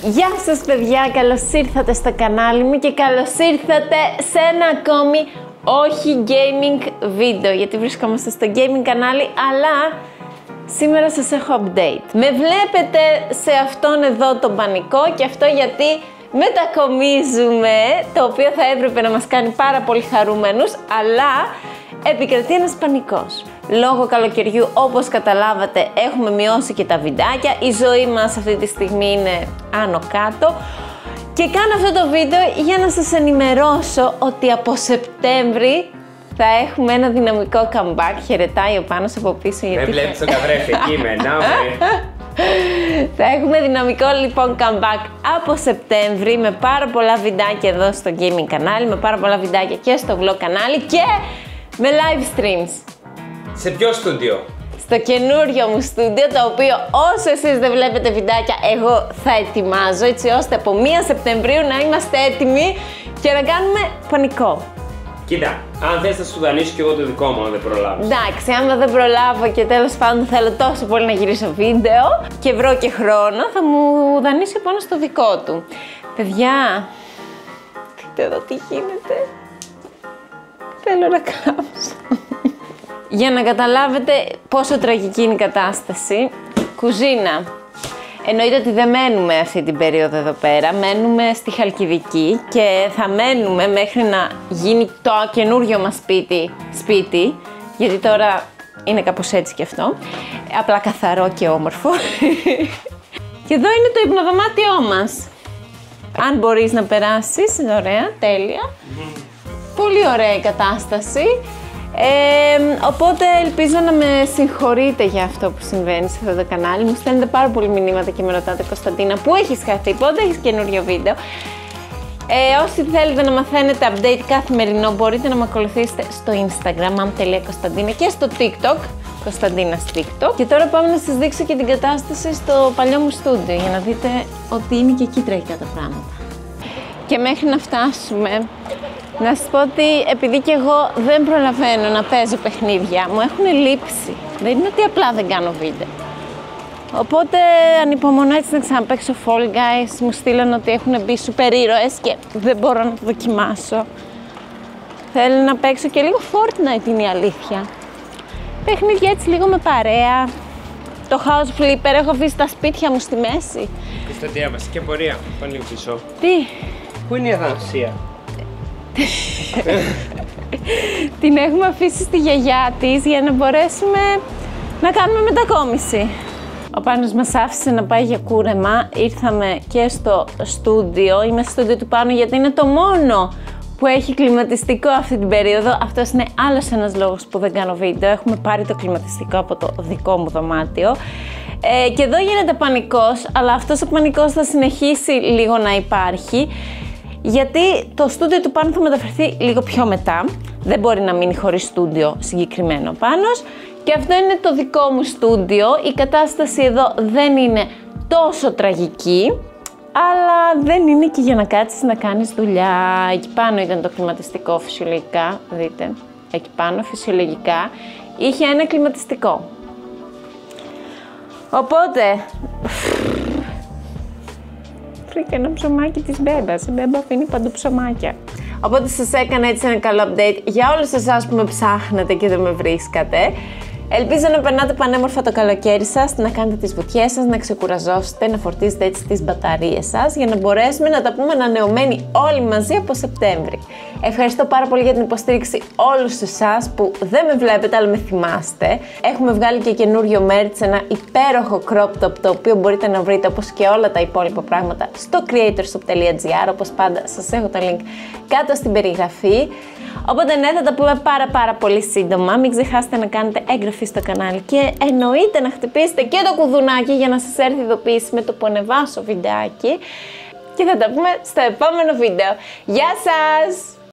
Γεια σας παιδιά, καλώς ήρθατε στο κανάλι μου και καλώς ήρθατε σε ένα ακόμη όχι gaming βίντεο, γιατί βρισκόμαστε στο gaming κανάλι, αλλά σήμερα σας έχω update. Με βλέπετε σε αυτόν εδώ τον πανικό και αυτό γιατί μετακομίζουμε, το οποίο θα έπρεπε να μας κάνει πάρα πολύ χαρούμενους, αλλά επικρατεί ένας πανικός. Λόγω καλοκαιριού, όπως καταλάβατε, έχουμε μειώσει και τα βιντεάκια. Η ζωή μας αυτή τη στιγμή είναι άνω κάτω. Και κάνω αυτό το βίντεο για να σας ενημερώσω ότι από Σεπτέμβρη θα έχουμε ένα δυναμικό comeback. Χαιρετάει ο Πάνος από πίσω. Δεν βλέπεις το καβρέφι εκεί με, Θα έχουμε δυναμικό λοιπόν comeback από Σεπτέμβρη με πάρα πολλά βιντεάκια εδώ στο gaming κανάλι, με πάρα πολλά βιντεάκια και στο vlog κανάλι και με live streams. Σε ποιο στούντιο? Στο καινούριο μου στούντιο, το οποίο όσο εσείς δεν βλέπετε βιντεάκια, εγώ θα ετοιμάζω έτσι ώστε από 1 Σεπτεμβρίου να είμαστε έτοιμοι και να κάνουμε πανικό. Κοίτα, αν θες θα σου δανείσω και εγώ το δικό μου, αν δεν προλάβεις. Εντάξει, άμα δεν προλάβω και τέλος πάντων θέλω τόσο πολύ να γυρίσω βίντεο και βρω και χρόνο, θα μου δανείσει πάνω στο δικό του. Παιδιά, δείτε εδώ τι γίνεται. Θέλω να κάψω. Για να καταλάβετε πόσο τραγική είναι η κατάσταση, κουζίνα. Εννοείται ότι δεν μένουμε αυτή την περίοδο εδώ πέρα, μένουμε στη Χαλκιδική και θα μένουμε μέχρι να γίνει το καινούριο μας σπίτι, γιατί τώρα είναι κάπως έτσι και αυτό, απλά καθαρό και όμορφο. Και εδώ είναι το υπνοδωμάτιό μας. Αν μπορείς να περάσεις, ωραία, τέλεια. Πολύ ωραία η κατάσταση. Οπότε ελπίζω να με συγχωρείτε για αυτό που συμβαίνει σε αυτό το κανάλι. Μου στέλνετε πάρα πολύ μηνύματα και με ρωτάτε, Κωνσταντίνα, πού έχεις χαθεί, πότε έχεις καινούριο βίντεο. Όσοι θέλετε να μαθαίνετε update καθημερινό, μπορείτε να με ακολουθήσετε στο Instagram, am.Κωνσταντίνα, και στο TikTok, Κωνσταντίνας TikTok. Και τώρα πάμε να σας δείξω και την κατάσταση στο παλιό μου στούντιο, για να δείτε ότι είναι και εκεί τραγικά τα πράγματα. Και μέχρι να φτάσουμε, να σας πω ότι επειδή και εγώ δεν προλαβαίνω να παίζω παιχνίδια, μου έχουν λείψει. Δεν είναι ότι απλά δεν κάνω βίντεο. Οπότε ανυπομονώ έτσι να ξαναπαίξω Fall Guys. Μου στείλαν ότι έχουν μπει σούπερ ήρωες και δεν μπορώ να το δοκιμάσω. Θέλω να παίξω και λίγο Fortnite, είναι η αλήθεια. Παιχνίδια έτσι λίγο με παρέα. Το House Flipper έχω αφήσει τα σπίτια μου στη μέση. Κωνσταντίνα, βασική πορεία. Πάνε λίγο πίσω. Τι? Πού είναι η Αθανασία? Την έχουμε αφήσει στη γιαγιά της για να μπορέσουμε να κάνουμε μετακόμιση. Ο Πάνος μας άφησε να πάει για κούρεμα. Ήρθαμε και στο στούντιο. Είμαι στο στούντιο του Πάνου γιατί είναι το μόνο που έχει κλιματιστικό αυτή την περίοδο. Αυτός είναι άλλος ένας λόγος που δεν κάνω βίντεο. Έχουμε πάρει το κλιματιστικό από το δικό μου δωμάτιο. Και εδώ γίνεται πανικός, αλλά αυτός ο πανικός θα συνεχίσει λίγο να υπάρχει. Γιατί το στούντιο του Πάνου θα μεταφερθεί λίγο πιο μετά. Δεν μπορεί να μείνει χωρίς στούντιο συγκεκριμένο Πάνος. Και αυτό είναι το δικό μου στούντιο. Η κατάσταση εδώ δεν είναι τόσο τραγική, αλλά δεν είναι και για να κάτσεις να κάνεις δουλειά. Εκεί πάνω ήταν το κλιματιστικό φυσιολογικά, δείτε. Εκεί πάνω φυσιολογικά είχε ένα κλιματιστικό. Οπότε βρήκα ένα ψωμάκι της Μπέμπας. Η Μπέμπα αφήνει παντού ψωμάκια. Οπότε σας έκανα έτσι ένα καλό update για όλους εσάς που με ψάχνετε και δεν με βρίσκατε. Ελπίζω να περνάτε πανέμορφα το καλοκαίρι σας, να κάνετε τις βουτιές σας, να ξεκουραζώσετε, να φορτίζετε έτσι τις μπαταρίες σας για να μπορέσουμε να τα πούμε ανανεωμένοι όλοι μαζί από Σεπτέμβρη. Ευχαριστώ πάρα πολύ για την υποστήριξη όλους εσάς που δεν με βλέπετε αλλά με θυμάστε. Έχουμε βγάλει και καινούριο merch, ένα υπέροχο crop top, το οποίο μπορείτε να βρείτε όπως και όλα τα υπόλοιπα πράγματα στο creatorshop.gr. Όπως πάντα σας έχω το link κάτω στην περιγραφή. Οπότε ναι, θα τα πούμε πάρα πολύ σύντομα. Μην ξεχάσετε να κάνετε έγγραφη στο κανάλι και εννοείται να χτυπήσετε και το κουδουνάκι για να σας έρθει ειδοποίηση με το που ανεβάσω βιντεάκι. Και θα τα πούμε στο επόμενο βίντεο. Γεια σας!